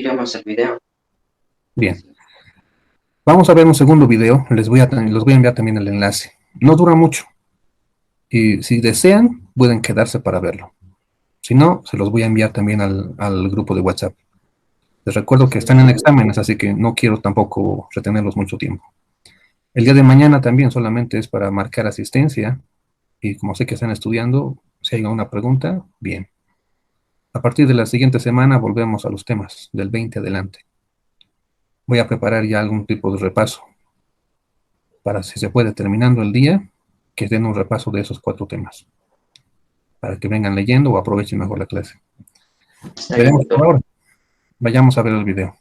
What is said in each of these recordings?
vemos el video. Bien. Vamos a ver un segundo video. Los voy a enviar también el enlace. No dura mucho. Y si desean, pueden quedarse para verlo. Si no, se los voy a enviar también al grupo de WhatsApp. Les recuerdo que están en exámenes, así que no quiero tampoco retenerlos mucho tiempo. El día de mañana también solamente es para marcar asistencia. Y como sé que están estudiando, si hay alguna pregunta, bien. A partir de la siguiente semana volvemos a los temas, del 20 adelante. Voy a preparar ya algún tipo de repaso para, si se puede, terminando el día, que den un repaso de esos 4 temas, para que vengan leyendo o aprovechen mejor la clase. Veremos por ahora. Vayamos a ver el video.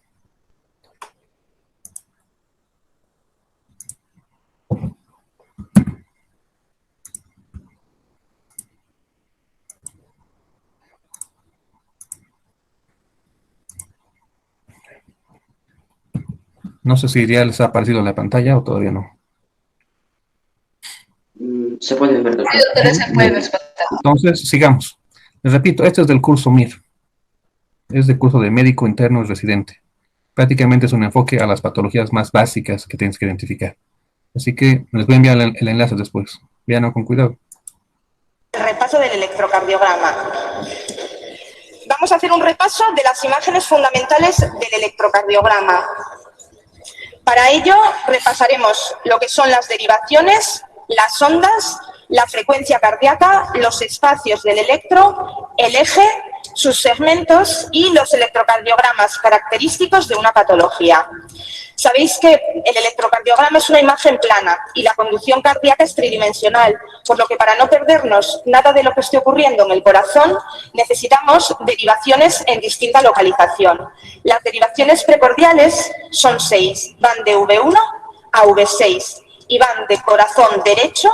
No sé si ya les ha aparecido la pantalla o todavía no. Se puede ver. Entonces, sigamos. Les repito, este es del curso MIR. Es del curso de médico interno y residente. Prácticamente es un enfoque a las patologías más básicas que tienes que identificar. Así que les voy a enviar el enlace después. Véanlo con cuidado. El repaso del electrocardiograma. Vamos a hacer un repaso de las imágenes fundamentales del electrocardiograma. Para ello, repasaremos lo que son las derivaciones, las ondas, la frecuencia cardíaca, los espacios del electro, el eje, sus segmentos y los electrocardiogramas característicos de una patología. Sabéis que el electrocardiograma es una imagen plana y la conducción cardíaca es tridimensional, por lo que para no perdernos nada de lo que esté ocurriendo en el corazón, necesitamos derivaciones en distinta localización. Las derivaciones precordiales son 6, van de V1 a V6 y van de corazón derecho,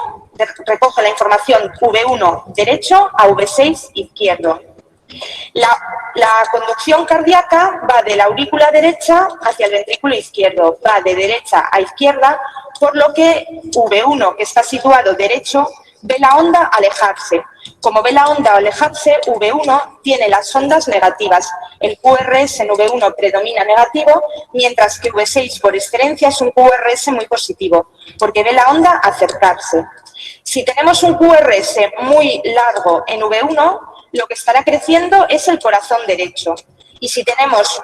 recoge la información V1 derecho a V6 izquierdo. La conducción cardíaca va de la aurícula derecha hacia el ventrículo izquierdo, va de derecha a izquierda, por lo que V1, que está situado derecho, ve la onda alejarse. Como ve la onda alejarse, V1 tiene las ondas negativas. El QRS en V1 predomina negativo, mientras que V6 por excelencia es un QRS muy positivo, porque ve la onda acercarse. Si tenemos un QRS muy largo en V1, lo que estará creciendo es el corazón derecho. Y si tenemos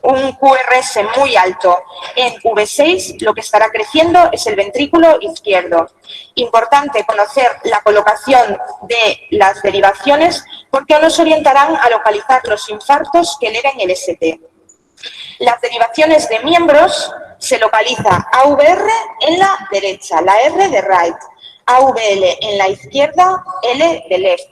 un QRS muy alto en V6, lo que estará creciendo es el ventrículo izquierdo. Importante conocer la colocación de las derivaciones porque nos orientarán a localizar los infartos que eleven el ST. Las derivaciones de miembros se localiza AVR en la derecha, la R de right, AVL en la izquierda, L de left.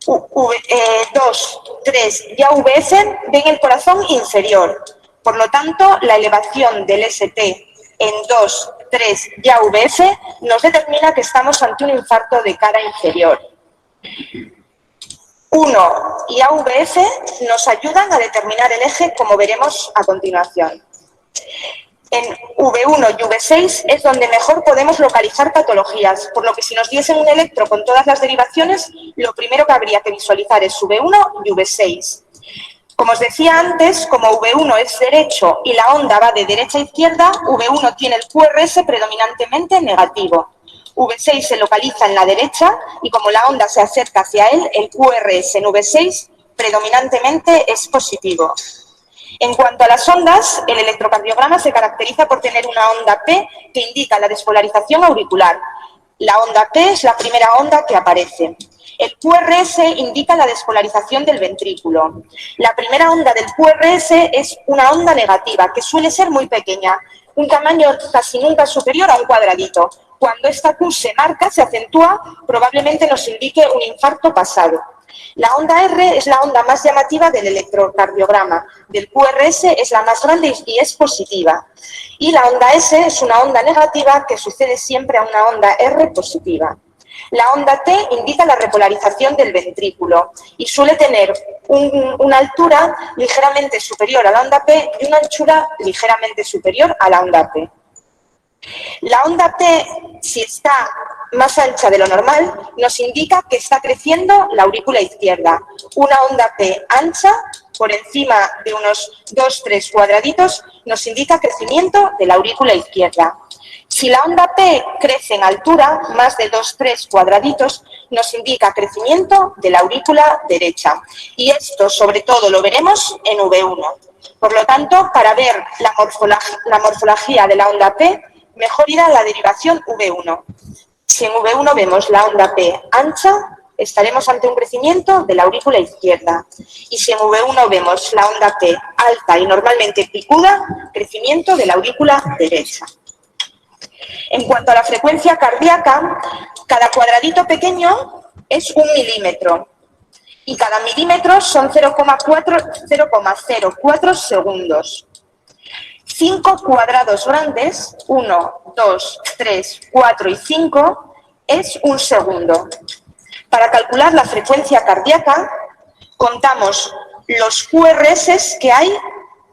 2, 3 y AVF ven el corazón inferior. Por lo tanto, la elevación del ST en 2, 3 y AVF nos determina que estamos ante un infarto de cara inferior. 1 y AVF nos ayudan a determinar el eje, como veremos a continuación. En V1 y V6 es donde mejor podemos localizar patologías, por lo que si nos diesen un electro con todas las derivaciones, lo primero que habría que visualizar es V1 y V6. Como os decía antes, como V1 es derecho y la onda va de derecha a izquierda, V1 tiene el QRS predominantemente negativo. V6 se localiza en la derecha y como la onda se acerca hacia él, el QRS en V6 predominantemente es positivo. En cuanto a las ondas, el electrocardiograma se caracteriza por tener una onda P que indica la despolarización auricular. La onda P es la primera onda que aparece. El QRS indica la despolarización del ventrículo. La primera onda del QRS es una onda negativa, que suele ser muy pequeña, un tamaño casi nunca superior a un cuadradito. Cuando esta Q se marca, se acentúa, probablemente nos indique un infarto pasado. La onda R es la onda más llamativa del electrocardiograma. Del QRS es la más grande y es positiva. Y la onda S es una onda negativa que sucede siempre a una onda R positiva. La onda T indica la repolarización del ventrículo y suele tener una altura ligeramente superior a la onda P y una anchura ligeramente superior a la onda P. La onda P, si está más ancha de lo normal, nos indica que está creciendo la aurícula izquierda. Una onda P ancha por encima de unos 2-3 cuadraditos, nos indica crecimiento de la aurícula izquierda. Si la onda P crece en altura, más de 2-3 cuadraditos, nos indica crecimiento de la aurícula derecha. Y esto, sobre todo, lo veremos en V1. Por lo tanto, para ver la morfología de la onda P, mejor ir a la derivación V1. Si en V1 vemos la onda P ancha, estaremos ante un crecimiento de la aurícula izquierda. Y si en V1 vemos la onda P alta y normalmente picuda, crecimiento de la aurícula derecha. En cuanto a la frecuencia cardíaca, cada cuadradito pequeño es 1 milímetro y cada milímetro son 0,04 segundos. 5 cuadrados grandes, 1, 2, 3, 4 y 5, es 1 segundo. Para calcular la frecuencia cardíaca, contamos los QRS que hay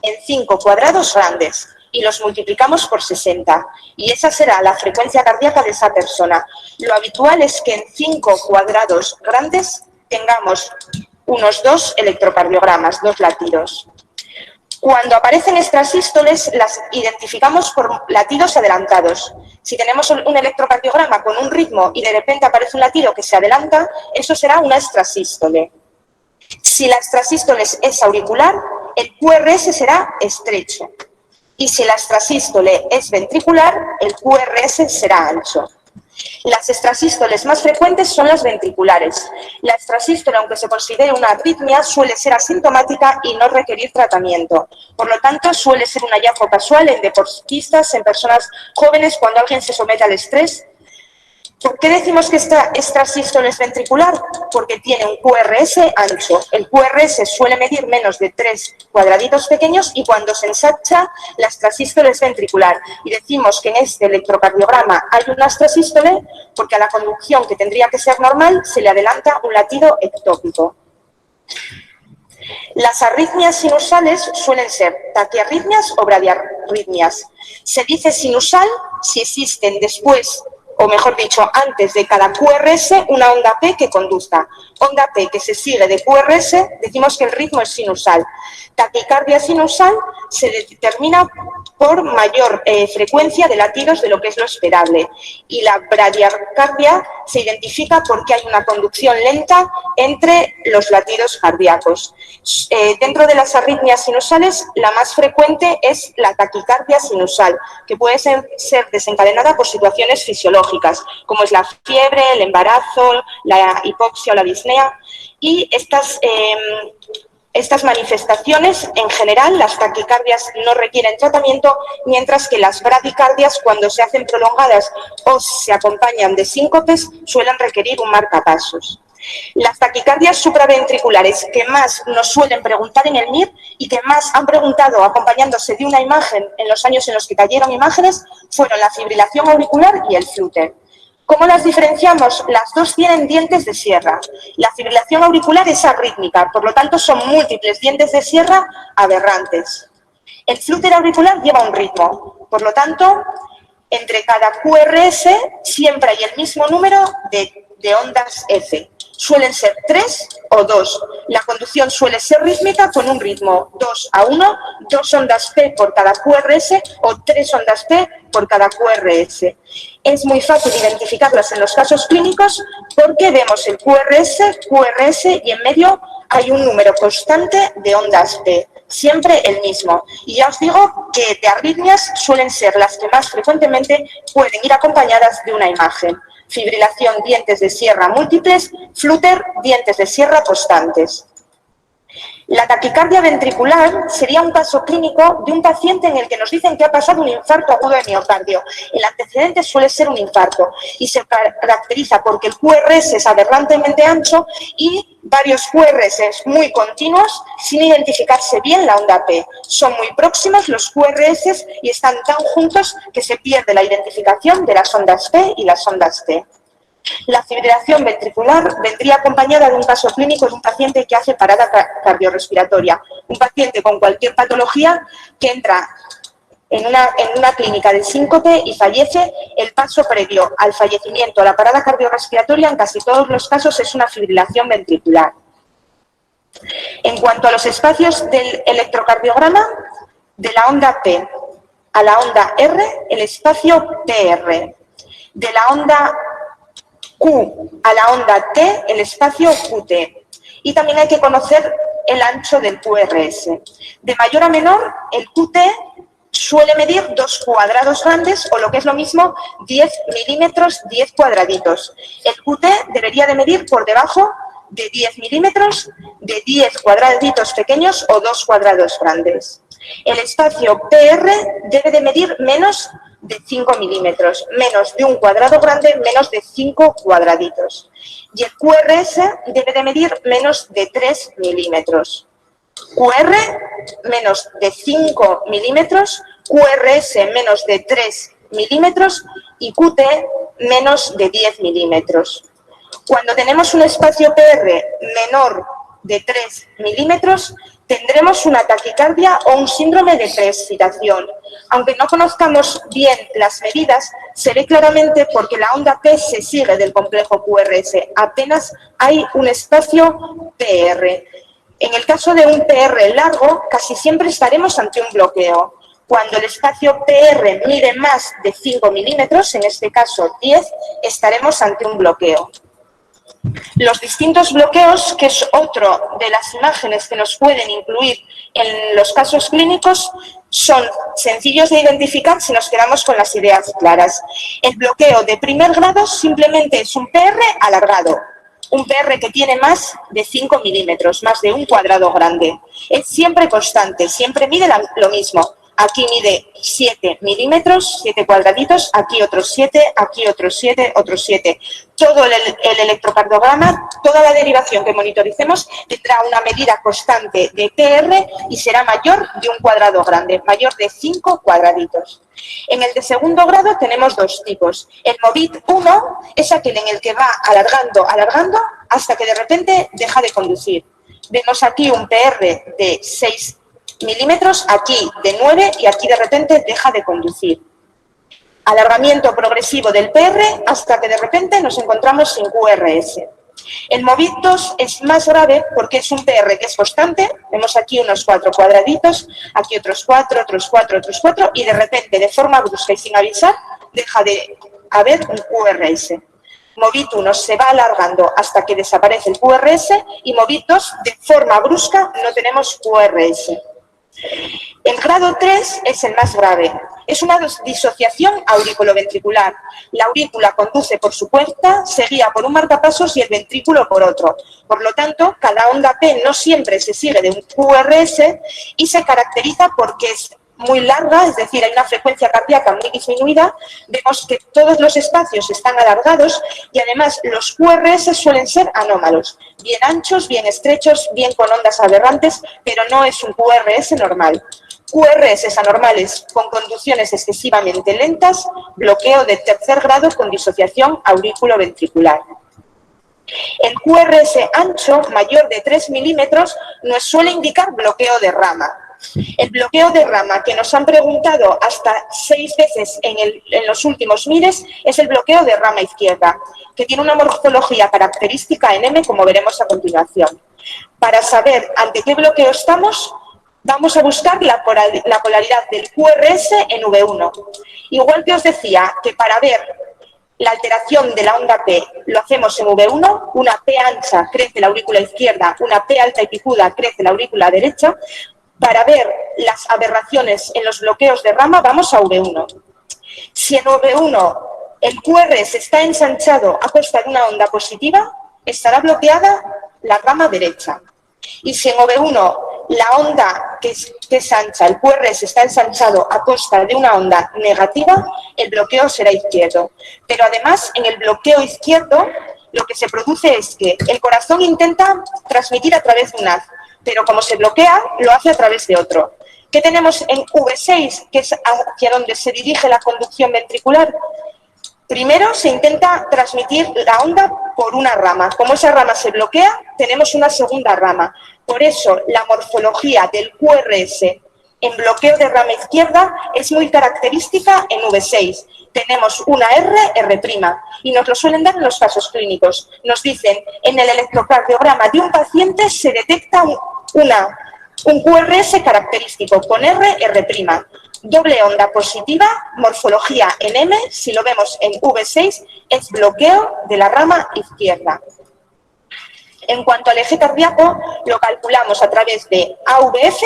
en 5 cuadrados grandes y los multiplicamos por 60. Y esa será la frecuencia cardíaca de esa persona. Lo habitual es que en 5 cuadrados grandes tengamos unos 2 electrocardiogramas, 2 latidos. Cuando aparecen extrasístoles, las identificamos por latidos adelantados. Si tenemos un electrocardiograma con un ritmo y de repente aparece un latido que se adelanta, eso será una extrasístole. Si la extrasístole es auricular, el QRS será estrecho. Y si la extrasístole es ventricular, el QRS será ancho. Las extrasístoles más frecuentes son las ventriculares. La extrasístole, aunque se considere una arritmia, suele ser asintomática y no requerir tratamiento. Por lo tanto, suele ser un hallazgo casual en deportistas, en personas jóvenes, cuando alguien se somete al estrés. ¿Por qué decimos que esta extrasístole es ventricular? Porque tiene un QRS ancho. El QRS suele medir menos de 3 cuadraditos pequeños y cuando se ensancha, la extrasístole es ventricular. Y decimos que en este electrocardiograma hay una extrasístole porque a la conducción, que tendría que ser normal, se le adelanta un latido ectópico. Las arritmias sinusales suelen ser taquiarritmias o bradiarritmias. Se dice sinusal si existen después, o mejor dicho, antes de cada QRS, una onda P que conduzca. Onda P que se sigue de QRS, decimos que el ritmo es sinusal. Taquicardia sinusal se determina por mayor frecuencia de latidos de lo que es lo esperable. Y la bradicardia se identifica porque hay una conducción lenta entre los latidos cardíacos. Dentro de las arritmias sinusales, la más frecuente es la taquicardia sinusal, que puede ser desencadenada por situaciones fisiológicas, como es la fiebre, el embarazo, la hipoxia o la disnea. Y estas manifestaciones, en general, las taquicardias no requieren tratamiento, mientras que las bradicardias, cuando se hacen prolongadas o se acompañan de síncopes, suelen requerir un marcapasos. Las taquicardias supraventriculares que más nos suelen preguntar en el MIR y que más han preguntado acompañándose de una imagen en los años en los que cayeron imágenes fueron la fibrilación auricular y el flúter. ¿Cómo las diferenciamos? Las dos tienen dientes de sierra. La fibrilación auricular es arrítmica, por lo tanto son múltiples dientes de sierra aberrantes. El flúter auricular lleva un ritmo, por lo tanto, entre cada QRS siempre hay el mismo número de ondas F. Suelen ser 3 o 2. La conducción suele ser rítmica con un ritmo 2:1, 2 ondas P por cada QRS o 3 ondas P por cada QRS. Es muy fácil identificarlas en los casos clínicos porque vemos el QRS y en medio hay un número constante de ondas P, siempre el mismo. Y ya os digo que de arritmias suelen ser las que más frecuentemente pueden ir acompañadas de una imagen. Fibrilación, dientes de sierra múltiples, flúter, dientes de sierra constantes. La taquicardia ventricular sería un caso clínico de un paciente en el que nos dicen que ha pasado un infarto agudo de miocardio. El antecedente suele ser un infarto y se caracteriza porque el QRS es aberrantemente ancho y varios QRS muy continuos sin identificarse bien la onda P. Son muy próximos los QRS y están tan juntos que se pierde la identificación de las ondas P y las ondas T. La fibrilación ventricular vendría acompañada de un caso clínico de un paciente que hace parada cardiorrespiratoria, un paciente con cualquier patología que entra en una clínica de síncope y fallece. El paso previo al fallecimiento, a la parada cardiorrespiratoria, en casi todos los casos es una fibrilación ventricular. En cuanto a los espacios del electrocardiograma, de la onda P a la onda R, el espacio PR. De la onda Q a la onda T, el espacio QT. Y también hay que conocer el ancho del QRS. De mayor a menor, el QT suele medir 2 cuadrados grandes o lo que es lo mismo, 10 milímetros, 10 cuadraditos. El QT debería de medir por debajo de 10 milímetros, de 10 cuadraditos pequeños o 2 cuadrados grandes. El espacio PR debe de medir menos de 5 milímetros, menos de un cuadrado grande, menos de 5 cuadraditos. Y el QRS debe de medir menos de 3 milímetros. QR menos de 5 milímetros, QRS menos de 3 milímetros y QT menos de 10 milímetros. Cuando tenemos un espacio PR menor de 3 milímetros, tendremos una taquicardia o un síndrome de preexcitación. Aunque no conozcamos bien las medidas, se ve claramente porque la onda P se sigue del complejo QRS. Apenas hay un espacio PR. En el caso de un PR largo, casi siempre estaremos ante un bloqueo. Cuando el espacio PR mide más de 5 milímetros, en este caso 10, estaremos ante un bloqueo. Los distintos bloqueos, que es otro de las imágenes que nos pueden incluir en los casos clínicos, son sencillos de identificar si nos quedamos con las ideas claras. El bloqueo de primer grado simplemente es un PR alargado, un PR que tiene más de 5 milímetros, más de un cuadrado grande. Es siempre constante, siempre mide lo mismo. Aquí mide 7 milímetros, 7 cuadraditos, aquí otros 7, aquí otros 7, otros 7. Todo el electrocardiograma, toda la derivación que monitoricemos tendrá una medida constante de PR y será mayor de un cuadrado grande, mayor de 5 cuadraditos. En el de segundo grado tenemos dos tipos. El MOVIT 1 es aquel en el que va alargando, alargando, hasta que de repente deja de conducir. Vemos aquí un PR de 6 milímetros, aquí de 9 y aquí de repente deja de conducir. Alargamiento progresivo del PR hasta que de repente nos encontramos sin QRS. El MOVIT 2 es más grave porque es un PR que es constante. Vemos aquí unos 4 cuadraditos, aquí otros 4, otros 4, otros 4 y de repente, de forma brusca y sin avisar, deja de haber un QRS. MOVIT 1 se va alargando hasta que desaparece el QRS y MOVIT 2, de forma brusca, no tenemos QRS. El grado 3 es el más grave. Es una disociación auriculoventricular. La aurícula conduce por su cuenta, seguida por un marcapasos y el ventrículo por otro. Por lo tanto, cada onda P no siempre se sigue de un QRS y se caracteriza porque es muy larga, es decir, hay una frecuencia cardíaca muy disminuida. Vemos que todos los espacios están alargados y además los QRS suelen ser anómalos, bien anchos, bien estrechos, bien con ondas aberrantes, pero no es un QRS normal. QRS anormales con conducciones excesivamente lentas, bloqueo de tercer grado con disociación auriculoventricular. El QRS ancho, mayor de 3 milímetros, nos suele indicar bloqueo de rama. El bloqueo de rama que nos han preguntado hasta 6 veces en los últimos MIRES es el bloqueo de rama izquierda, que tiene una morfología característica en M, como veremos a continuación. Para saber ante qué bloqueo estamos, vamos a buscar la polaridad del QRS en V1. Igual que os decía que para ver la alteración de la onda P lo hacemos en V1, una P ancha crece la aurícula izquierda, una P alta y picuda crece la aurícula derecha. Para ver las aberraciones en los bloqueos de rama vamos a V1. Si en V1 el QRS está ensanchado a costa de una onda positiva, estará bloqueada la rama derecha. Y si en V1 la onda que es ancha, el QRS está ensanchado a costa de una onda negativa, el bloqueo será izquierdo. Pero además, en el bloqueo izquierdo, lo que se produce es que el corazón intenta transmitir a través de un haz, pero como se bloquea, lo hace a través de otro. ¿Qué tenemos en V6, que es hacia donde se dirige la conducción ventricular? Primero se intenta transmitir la onda por una rama. Como esa rama se bloquea, tenemos una segunda rama. Por eso, la morfología del QRS en bloqueo de rama izquierda es muy característica en V6. Tenemos una R', y nos lo suelen dar en los casos clínicos. Nos dicen, en el electrocardiograma de un paciente se detecta un QRS característico con R'. Doble onda positiva, morfología en M, si lo vemos en V6, es bloqueo de la rama izquierda. En cuanto al eje cardíaco, lo calculamos a través de AVF,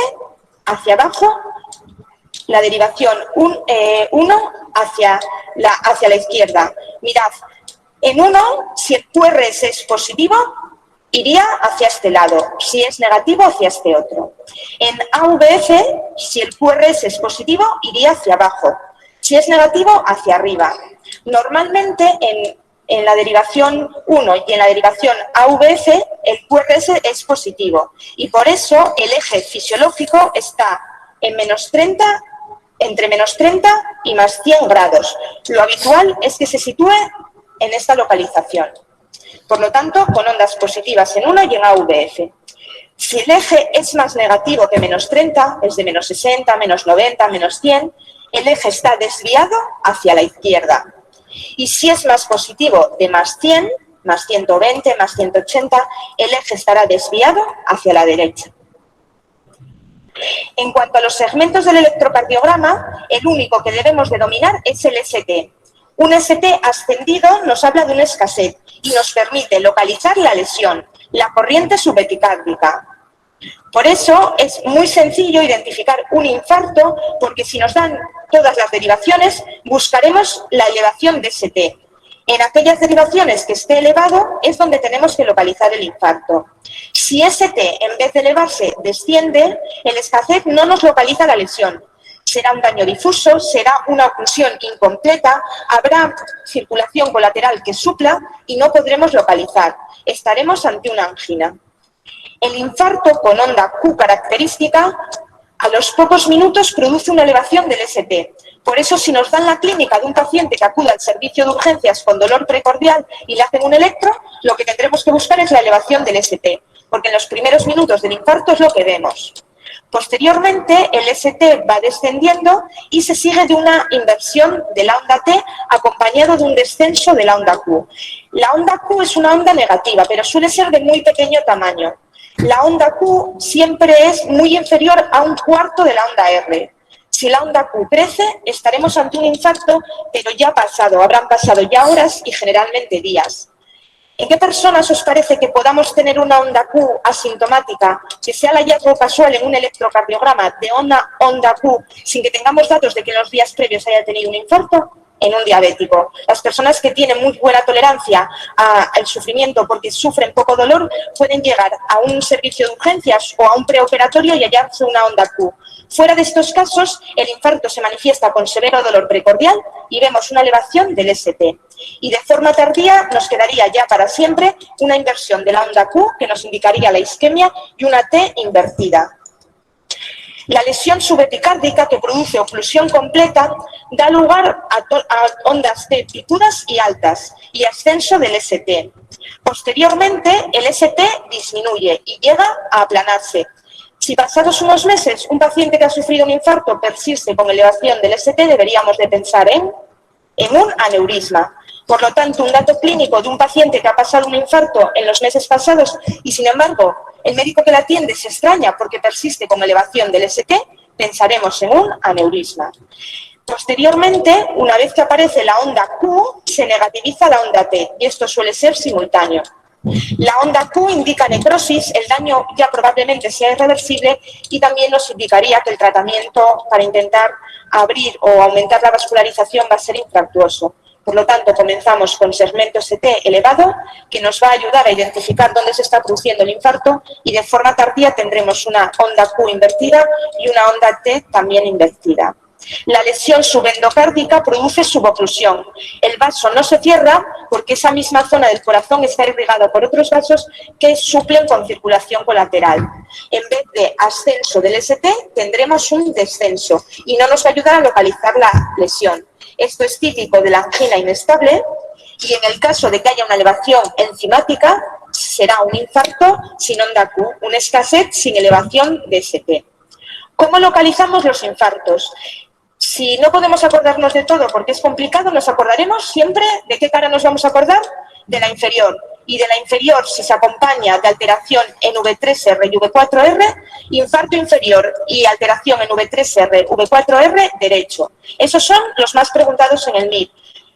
hacia abajo, la derivación 1 hacia la izquierda. Mirad, en 1, si el QRS es positivo, iría hacia este lado, si es negativo, hacia este otro. En AVF, si el QRS es positivo, iría hacia abajo, si es negativo, hacia arriba. Normalmente, en la derivación 1 y en la derivación AVF, el QRS es positivo y por eso el eje fisiológico está en entre menos 30 y más 100 grados. Lo habitual es que se sitúe en esta localización. Por lo tanto, con ondas positivas en 1 y en AVF. Si el eje es más negativo que menos 30, es de menos 60, menos 90, menos 100, el eje está desviado hacia la izquierda. Y si es más positivo de más 100, más 120, más 180, el eje estará desviado hacia la derecha. En cuanto a los segmentos del electrocardiograma, el único que debemos de dominar es el ST. Un ST ascendido nos habla de un escasez y nos permite localizar la lesión, la corriente subepicárdica. Por eso es muy sencillo identificar un infarto, porque si nos dan todas las derivaciones, buscaremos la elevación de ST. En aquellas derivaciones que esté elevado es donde tenemos que localizar el infarto. Si ST, en vez de elevarse, desciende, el escasez no nos localiza la lesión. Será un daño difuso, será una oclusión incompleta, habrá circulación colateral que supla y no podremos localizar. Estaremos ante una angina. El infarto con onda Q característica, a los pocos minutos produce una elevación del ST. Por eso, si nos dan la clínica de un paciente que acude al servicio de urgencias con dolor precordial y le hacen un electro, lo que tendremos que buscar es la elevación del ST, porque en los primeros minutos del infarto es lo que vemos. Posteriormente, el ST va descendiendo y se sigue de una inversión de la onda T acompañado de un descenso de la onda Q. La onda Q es una onda negativa, pero suele ser de muy pequeño tamaño. La onda Q siempre es muy inferior a un cuarto de la onda R. Si la onda Q crece, estaremos ante un infarto, pero ya habrán pasado ya horas y generalmente días. ¿En qué personas os parece que podamos tener una onda Q asintomática, que sea el hallazgo casual en un electrocardiograma de onda Q, sin que tengamos datos de que en los días previos haya tenido un infarto? En un diabético. Las personas que tienen muy buena tolerancia al sufrimiento porque sufren poco dolor pueden llegar a un servicio de urgencias o a un preoperatorio y hallarse una onda Q. Fuera de estos casos, el infarto se manifiesta con severo dolor precordial y vemos una elevación del ST. Y de forma tardía nos quedaría ya para siempre una inversión de la onda Q que nos indicaría la isquemia y una T invertida. La lesión subepicárdica que produce oclusión completa da lugar a ondas T picudas y altas y ascenso del ST. Posteriormente, el ST disminuye y llega a aplanarse. Si pasados unos meses un paciente que ha sufrido un infarto persiste con elevación del ST, deberíamos de pensar en un aneurisma. Por lo tanto, un dato clínico de un paciente que ha pasado un infarto en los meses pasados y, sin embargo, el médico que la atiende se extraña porque persiste con elevación del ST, pensaremos en un aneurisma. Posteriormente, una vez que aparece la onda Q, se negativiza la onda T y esto suele ser simultáneo. La onda Q indica necrosis, el daño ya probablemente sea irreversible y también nos indicaría que el tratamiento para intentar abrir o aumentar la vascularización va a ser infructuoso. Por lo tanto, comenzamos con segmento ST elevado, que nos va a ayudar a identificar dónde se está produciendo el infarto y de forma tardía tendremos una onda Q invertida y una onda T también invertida. La lesión subendocárdica produce suboclusión. El vaso no se cierra porque esa misma zona del corazón está irrigada por otros vasos que suplen con circulación colateral. En vez de ascenso del ST, tendremos un descenso y no nos va a ayudar a localizar la lesión. Esto es típico de la angina inestable y en el caso de que haya una elevación enzimática, será un infarto sin onda Q, un escasez sin elevación de ST. ¿Cómo localizamos los infartos? Si no podemos acordarnos de todo porque es complicado, nos acordaremos siempre de qué cara nos vamos a acordar, de la inferior. Y de la inferior, si se acompaña de alteración en V3R y V4R, infarto inferior y alteración en V3R, V4R, derecho. Esos son los más preguntados en el MIR.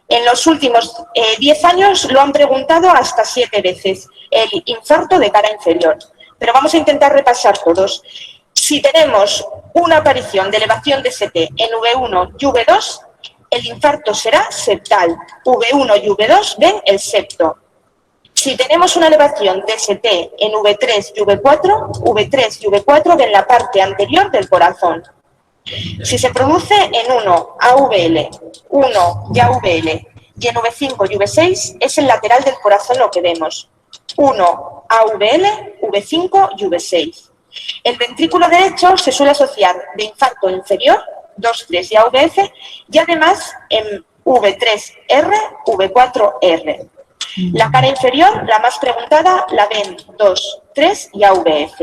En los últimos 10 años lo han preguntado hasta 7 veces, el infarto de cara inferior. Pero vamos a intentar repasar todos. Si tenemos una aparición de elevación de ST en V1 y V2, el infarto será septal. V1 y V2 ven el septo. Si tenemos una elevación de ST en V3 y V4, V3 y V4 ven la parte anterior del corazón. Si se produce en 1 AVL, 1 y AVL, y en V5 y V6 es el lateral del corazón lo que vemos. 1 AVL, V5 y V6. El ventrículo derecho se suele asociar de infarto inferior, 2, 3 y AVF, y además en V3R, V4R. La cara inferior, la más preguntada, la ven 2, 3 y AVF.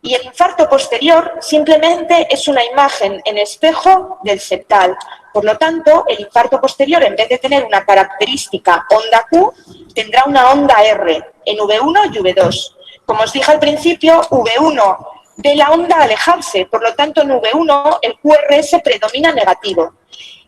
Y el infarto posterior simplemente es una imagen en espejo del septal. Por lo tanto, el infarto posterior, en vez de tener una característica onda Q, tendrá una onda R en V1 y V2. Como os dije al principio, V1 ve la onda alejarse, por lo tanto en V1 el QRS predomina negativo.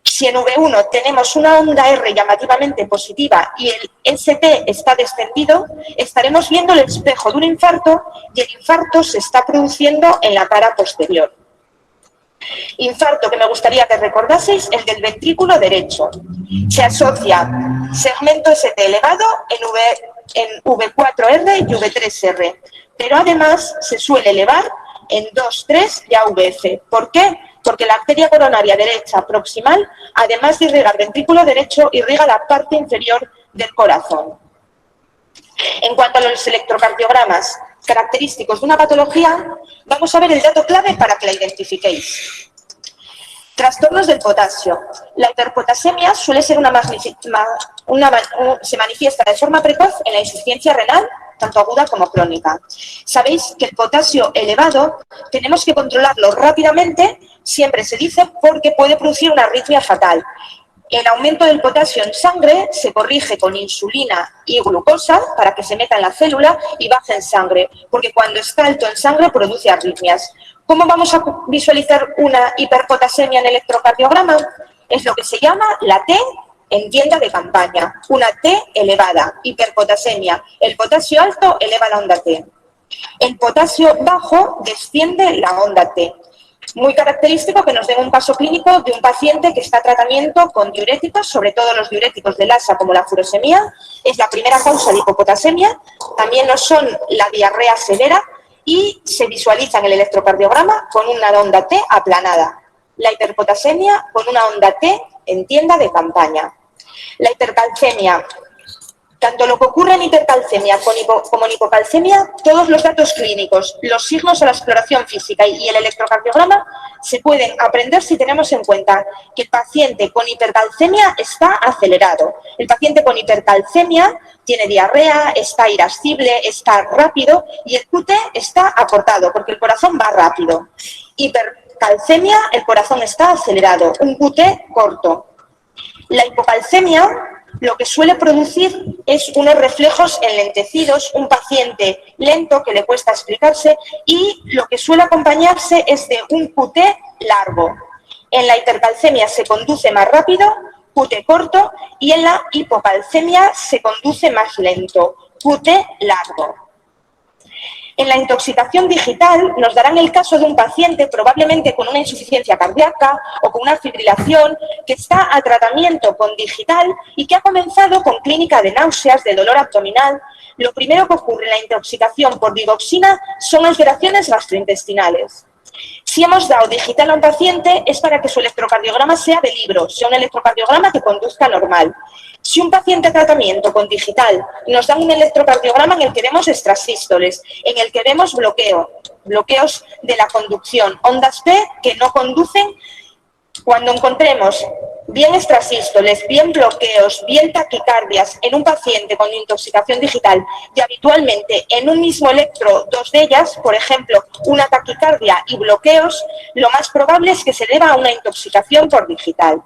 Si en V1 tenemos una onda R llamativamente positiva y el ST está descendido, estaremos viendo el espejo de un infarto y el infarto se está produciendo en la cara posterior. Infarto que me gustaría que recordaseis, el del ventrículo derecho. Se asocia segmento ST elevado en V4R y V3R, pero además se suele elevar en 2, 3 y AVF. ¿Por qué? Porque la arteria coronaria derecha proximal, además de irrigar el ventrículo derecho, irriga la parte inferior del corazón. En cuanto a los electrocardiogramas característicos de una patología, vamos a ver el dato clave para que la identifiquéis. Trastornos del potasio. La hiperpotasemia suele ser se manifiesta de forma precoz en la insuficiencia renal, tanto aguda como crónica. Sabéis que el potasio elevado tenemos que controlarlo rápidamente, siempre se dice, porque puede producir una arritmia fatal. El aumento del potasio en sangre se corrige con insulina y glucosa para que se meta en la célula y baje en sangre, porque cuando está alto en sangre produce arritmias. ¿Cómo vamos a visualizar una hiperpotasemia en electrocardiograma? Es lo que se llama la T en tienda de campaña, una T elevada, hiperpotasemia. El potasio alto eleva la onda T. El potasio bajo desciende la onda T. Muy característico que nos den un caso clínico de un paciente que está en tratamiento con diuréticos, sobre todo los diuréticos del ASA como la furosemida, es la primera causa de hipopotasemia, también lo son la diarrea severa y se visualiza en el electrocardiograma con una onda T aplanada. La hiperpotasemia con una onda T en tienda de campaña. La hipercalcemia. Tanto lo que ocurre en hipercalcemia como en hipocalcemia, todos los datos clínicos, los signos a la exploración física y el electrocardiograma se pueden aprender si tenemos en cuenta que el paciente con hipercalcemia está acelerado. El paciente con hipercalcemia tiene diarrea, está irascible, está rápido y el QT está acortado porque el corazón va rápido. Hipercalcemia, el corazón está acelerado, un QT corto. La hipocalcemia lo que suele producir es unos reflejos enlentecidos, un paciente lento que le cuesta explicarse y lo que suele acompañarse es de un QT largo. En la hipercalcemia se conduce más rápido, QT corto, y en la hipocalcemia se conduce más lento, QT largo. En la intoxicación digital nos darán el caso de un paciente probablemente con una insuficiencia cardíaca o con una fibrilación que está a tratamiento con digital y que ha comenzado con clínica de náuseas, de dolor abdominal. Lo primero que ocurre en la intoxicación por digoxina son alteraciones gastrointestinales. Si hemos dado digital a un paciente es para que su electrocardiograma sea de libro, sea un electrocardiograma que conduzca normal. Si un paciente a tratamiento con digital nos da un electrocardiograma en el que vemos extrasístoles, en el que vemos bloqueos de la conducción, ondas P que no conducen, cuando encontremos bien extrasístoles, bien bloqueos, bien taquicardias en un paciente con intoxicación digital y habitualmente en un mismo electro dos de ellas, por ejemplo, una taquicardia y bloqueos, lo más probable es que se deba a una intoxicación por digital.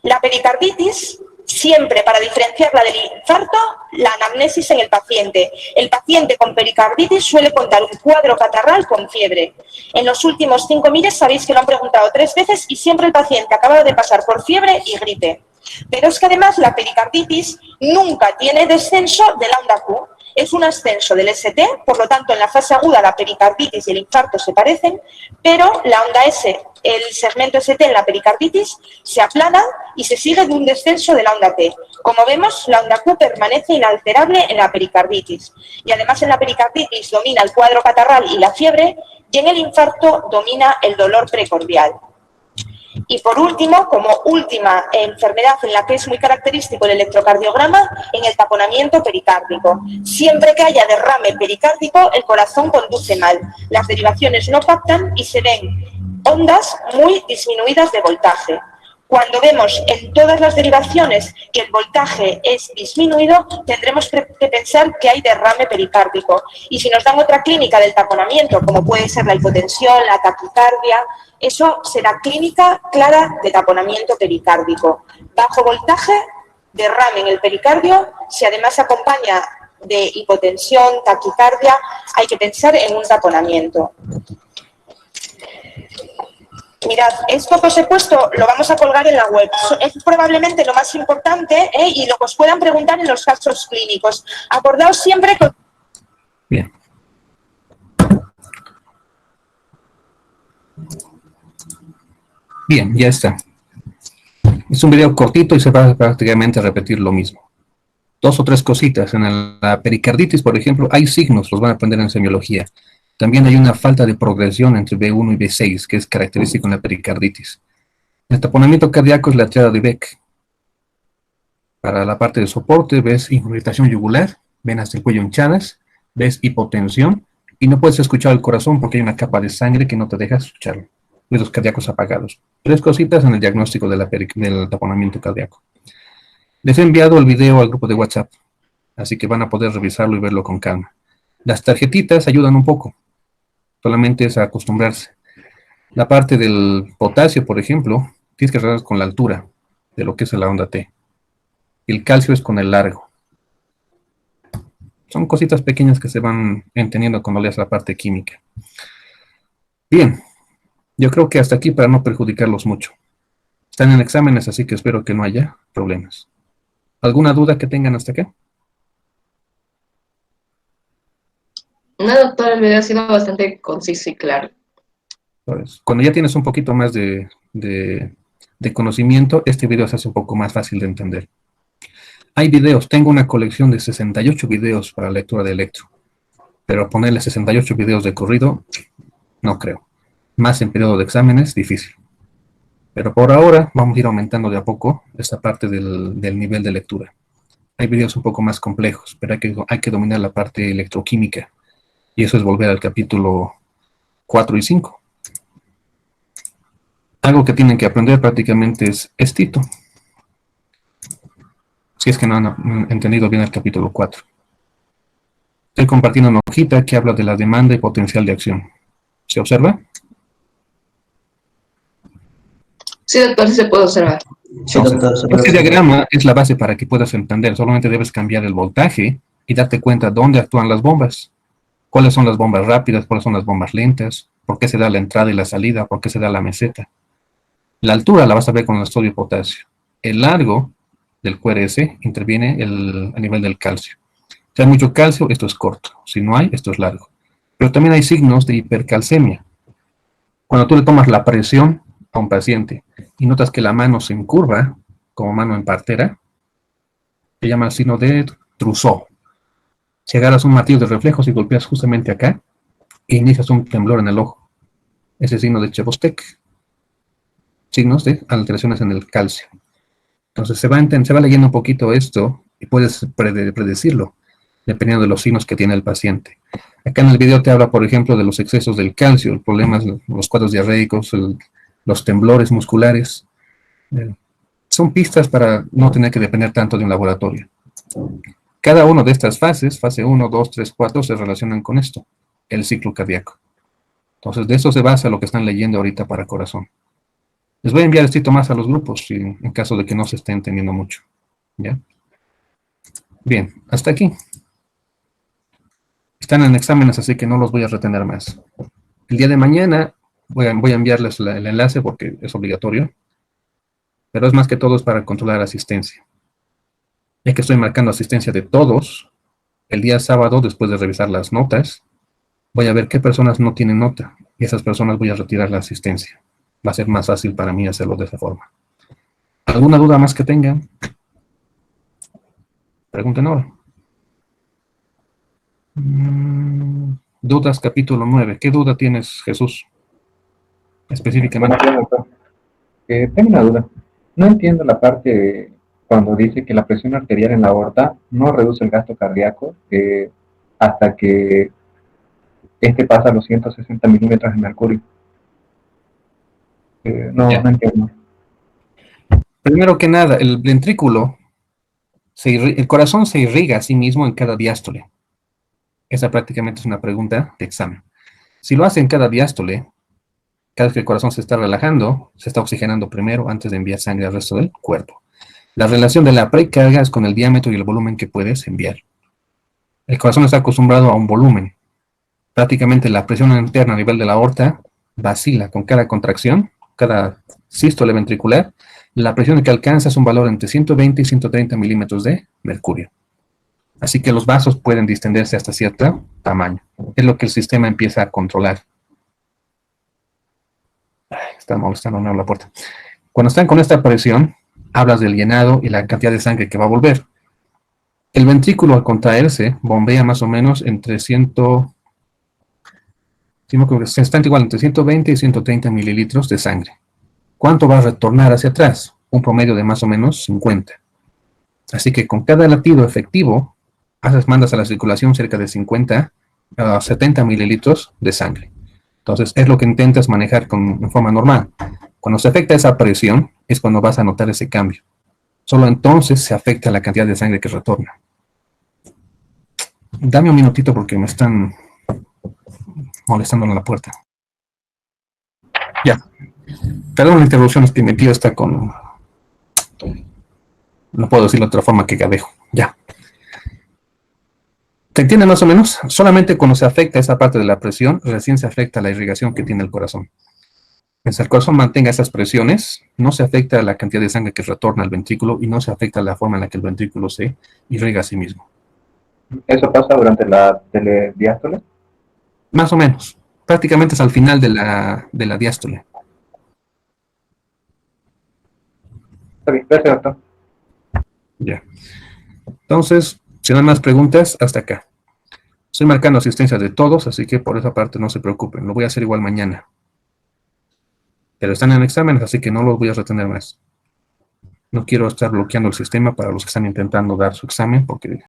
La pericarditis, siempre para diferenciarla del infarto, la anamnesis en el paciente. El paciente con pericarditis suele contar un cuadro catarral con fiebre. En los últimos 5 meses sabéis que lo han preguntado 3 veces y siempre el paciente acaba de pasar por fiebre y gripe. Pero es que además la pericarditis nunca tiene descenso de la onda Q. Es un ascenso del ST, por lo tanto en la fase aguda la pericarditis y el infarto se parecen, pero la onda S, el segmento ST en la pericarditis, se aplana y se sigue de un descenso de la onda T. Como vemos, la onda Q permanece inalterable en la pericarditis. Y además en la pericarditis domina el cuadro catarral y la fiebre, y en el infarto domina el dolor precordial. Y por último, como última enfermedad en la que es muy característico el electrocardiograma, en el taponamiento pericárdico. Siempre que haya derrame pericárdico, el corazón conduce mal. Las derivaciones no pactan y se ven ondas muy disminuidas de voltaje. Cuando vemos en todas las derivaciones que el voltaje es disminuido, tendremos que pensar que hay derrame pericárdico. Y si nos dan otra clínica del taponamiento, como puede ser la hipotensión, la taquicardia, eso será clínica clara de taponamiento pericárdico. Bajo voltaje, derrame en el pericardio, si además se acompaña de hipotensión, taquicardia, hay que pensar en un taponamiento. Mirad, esto que os he puesto lo vamos a colgar en la web. Es probablemente lo más importante y lo que os puedan preguntar en los casos clínicos. Acordaos siempre que... Bien. Bien, ya está. Es un video cortito y se va prácticamente a repetir lo mismo. 2 o 3 cositas. En la pericarditis, por ejemplo, hay signos, los van a aprender en semiología. También hay una falta de progresión entre B1 y B6, que es característico en la pericarditis. El taponamiento cardíaco es la triada de Beck. Para la parte de soporte ves irritación yugular, venas del cuello hinchadas, ves hipotensión y no puedes escuchar el corazón porque hay una capa de sangre que no te deja escucharlo. Ruidos cardíacos apagados. 3 cositas en el diagnóstico de del taponamiento cardíaco. Les he enviado el video al grupo de WhatsApp, así que van a poder revisarlo y verlo con calma. Las tarjetitas ayudan un poco. Solamente es acostumbrarse. La parte del potasio, por ejemplo, tienes que arreglar con la altura de lo que es la onda T. El calcio es con el largo. Son cositas pequeñas que se van entendiendo cuando leas la parte química. Bien, yo creo que hasta aquí para no perjudicarlos mucho. Están en exámenes, así que espero que no haya problemas. ¿Alguna duda que tengan hasta acá? No, doctor, el video ha sido bastante conciso y claro. Pues, cuando ya tienes un poquito más de conocimiento, este video se hace un poco más fácil de entender. Hay videos, tengo una colección de 68 videos para lectura de electro, pero ponerle 68 videos de corrido, no creo. Más en periodo de exámenes, difícil. Pero por ahora vamos a ir aumentando de a poco esta parte del nivel de lectura. Hay videos un poco más complejos, pero hay que dominar la parte electroquímica. Y eso es volver al capítulo 4 y 5. Algo que tienen que aprender prácticamente es estito. Si es que no han entendido bien el capítulo 4. Estoy compartiendo una hojita que habla de la demanda y potencial de acción. ¿Se observa? Sí, doctor, sí se puede observar. Sí, doctor. Este diagrama es la base para que puedas entender. Solamente debes cambiar el voltaje y darte cuenta dónde actúan las bombas. ¿Cuáles son las bombas rápidas? ¿Cuáles son las bombas lentas? ¿Por qué se da la entrada y la salida? ¿Por qué se da la meseta? La altura la vas a ver con el sodio y potasio. El largo del QRS interviene a nivel del calcio. Si hay mucho calcio, esto es corto. Si no hay, esto es largo. Pero también hay signos de hipercalcemia. Cuando tú le tomas la presión a un paciente y notas que la mano se encurva, como mano en partera, se llama el signo de Trousseau. Si agarras un martillo de reflejos y golpeas justamente acá, e inicias un temblor en el ojo. Ese signo de Chebostek. Signos de alteraciones en el calcio. Entonces se va leyendo un poquito esto y puedes predecirlo, dependiendo de los signos que tiene el paciente. Acá en el video te habla, por ejemplo, de los excesos del calcio, problemas, los cuadros diarreicos, los temblores musculares. son pistas para no tener que depender tanto de un laboratorio. Cada una de estas fases, fase 1, 2, 3, 4, se relacionan con esto, el ciclo cardíaco. Entonces, de eso se basa lo que están leyendo ahorita para corazón. Les voy a enviar esto más a los grupos, en caso de que no se esté entendiendo mucho. ¿Ya? Bien, hasta aquí. Están en exámenes, así que no los voy a retener más. El día de mañana voy a enviarles el enlace porque es obligatorio, pero es más que todo es para controlar asistencia. Ya que estoy marcando asistencia de todos, el día sábado, después de revisar las notas, voy a ver qué personas no tienen nota, y esas personas voy a retirar la asistencia. Va a ser más fácil para mí hacerlo de esa forma. ¿Alguna duda más que tengan? Pregunten ahora. Dudas, capítulo 9. ¿Qué duda tienes, Jesús? Específicamente. Bueno, doctor, tengo una duda. No entiendo la parte cuando dice que la presión arterial en la aorta no reduce el gasto cardíaco hasta que este pasa a los 160 milímetros de mercurio. No entiendo. Primero que nada, el ventrículo, el corazón se irriga a sí mismo en cada diástole. Esa prácticamente es una pregunta de examen. Si lo hace en cada diástole, cada vez que el corazón se está relajando, se está oxigenando primero antes de enviar sangre al resto del cuerpo. La relación de la precarga es con el diámetro y el volumen que puedes enviar. El corazón está acostumbrado a un volumen. Prácticamente la presión interna a nivel de la aorta vacila con cada contracción, cada sístole ventricular. La presión que alcanza es un valor entre 120 y 130 milímetros de mercurio. Así que los vasos pueden distenderse hasta cierto tamaño. Es lo que el sistema empieza a controlar. Está molestando la puerta. Cuando están con esta presión, hablas del llenado y la cantidad de sangre que va a volver. El ventrículo al contraerse bombea más o menos entre 120 y 130 mililitros de sangre. ¿Cuánto va a retornar hacia atrás? Un promedio de más o menos 50. Así que con cada latido efectivo, mandas a la circulación cerca de 50 a 70 mililitros de sangre. Entonces, es lo que intentas manejar en forma normal. Cuando se afecta esa presión, es cuando vas a notar ese cambio. Solo entonces se afecta la cantidad de sangre que retorna. Dame un minutito porque me están molestando en la puerta. Ya. Perdón la interrupción, es que mi tío está con... No puedo decirlo de otra forma que gadejo. Ya. ¿Se entiende más o menos? Solamente cuando se afecta esa parte de la presión, recién se afecta la irrigación que tiene el corazón. Mientras el corazón mantenga esas presiones, no se afecta la cantidad de sangre que retorna al ventrículo y no se afecta la forma en la que el ventrículo se irriga a sí mismo. ¿Eso pasa durante la telediástole? Más o menos. Prácticamente es al final de la diástole. Está bien, gracias, doctor. Ya. Entonces, si no hay más preguntas, hasta acá. Estoy marcando asistencia de todos, así que por esa parte no se preocupen. Lo voy a hacer igual mañana. Pero están en exámenes, así que no los voy a retener más. No quiero estar bloqueando el sistema para los que están intentando dar su examen, porque